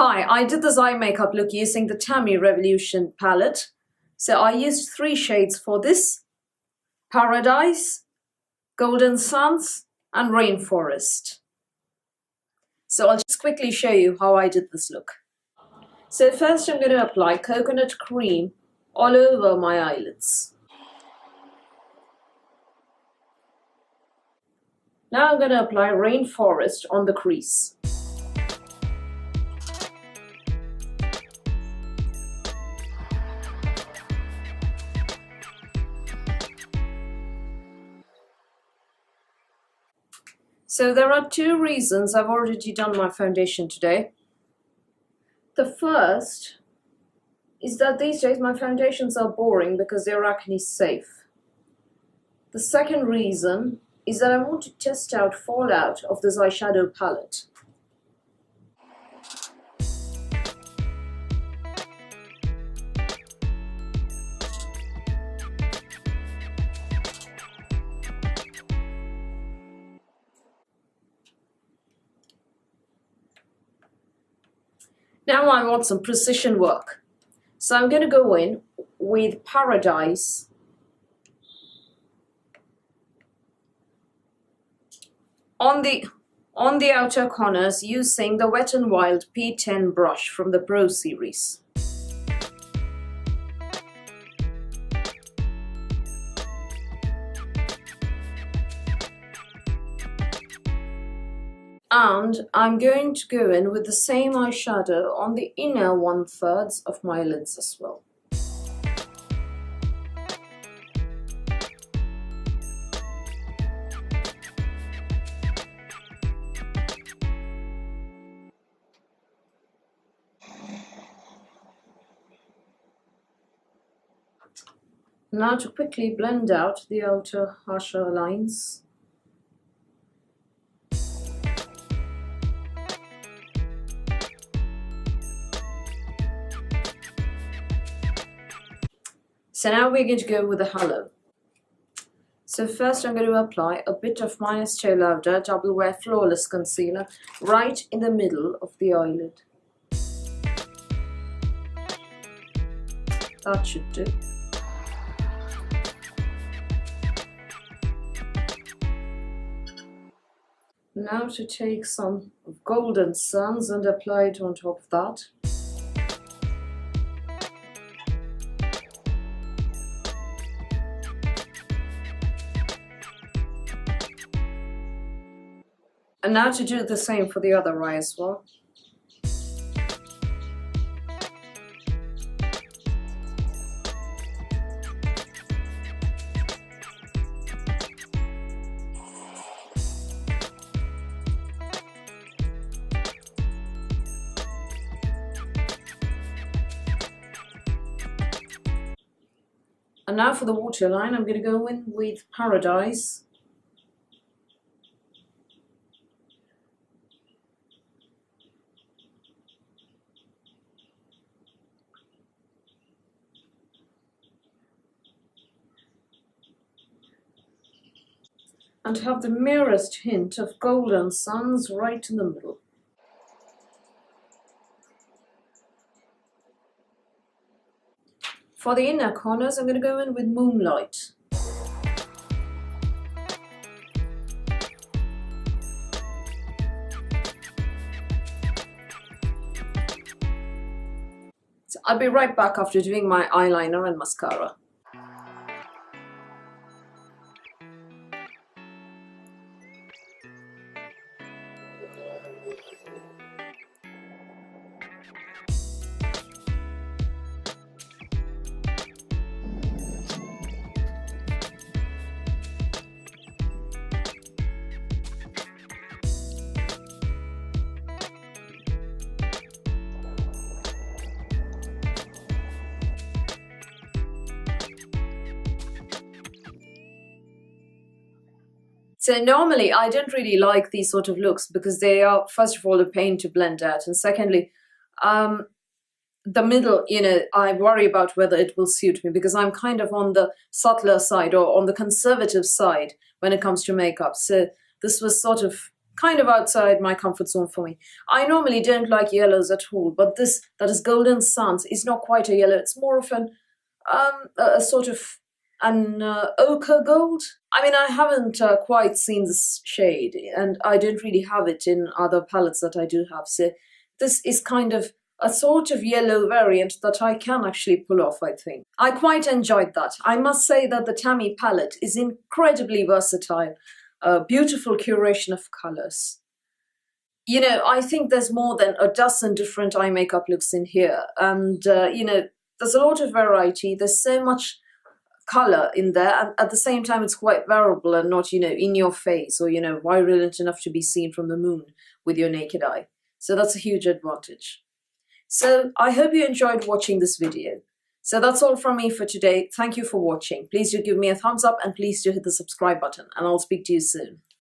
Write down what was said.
Hi, I did this eye makeup look using the Tammi Revolution palette. So I used 3 shades for this: Paradise, Golden Suns, and Rainforest. So I'll just quickly show you how I did this look. So first I'm going to apply coconut cream all over my eyelids. Now I'm going to apply Rainforest on the crease. So there are 2 reasons I've already done my foundation today. The first is that these days my foundations are boring because they're acne safe. The second reason is that I want to test out fallout of this eyeshadow palette. Now I want some precision work. So I'm going to go in with Paradise on the outer corners using the Wet n Wild P10 brush from the Pro series. And I'm going to go in with the same eyeshadow on the inner 1/3 of my lids as well. Now to quickly blend out the outer harsher lines. So now we're going to go with the halo. So first I'm going to apply a bit of my Estee Lauder Double Wear Flawless Concealer right in the middle of the eyelid. That should do. Now to take some Golden Suns and apply it on top of that. And now to do the same for the other eye as well. And now for the waterline, I'm going to go in with Paradise. And have the merest hint of Golden Suns right in the middle. For the inner corners, I'm going to go in with Moonlight. So I'll be right back after doing my eyeliner and mascara. So normally I don't really like these sort of looks because they are, first of all, a pain to blend out, and secondly, the middle, I worry about whether it will suit me because I'm kind of on the subtler side or on the conservative side when it comes to makeup. So this was sort of kind of outside my comfort zone for me. I normally don't like yellows at all, but this, that is Golden Suns, is not quite a yellow. It's more of a sort of an ochre gold. I mean, I haven't quite seen this shade, and I don't really have it in other palettes that I do have. So this is kind of a sort of yellow variant that I can actually pull off, I think. I quite enjoyed that. I must say that the Tammi palette is incredibly versatile. A beautiful curation of colors. You know, I think there's more than a dozen different eye makeup looks in here. And, you know, there's a lot of variety. There's so much color in there. And at the same time, it's quite wearable and not, you know, in your face or, you know, virulent enough to be seen from the moon with your naked eye. So that's a huge advantage. So I hope you enjoyed watching this video. So that's all from me for today. Thank you for watching. Please do give me a thumbs up and please do hit the subscribe button, and I'll speak to you soon.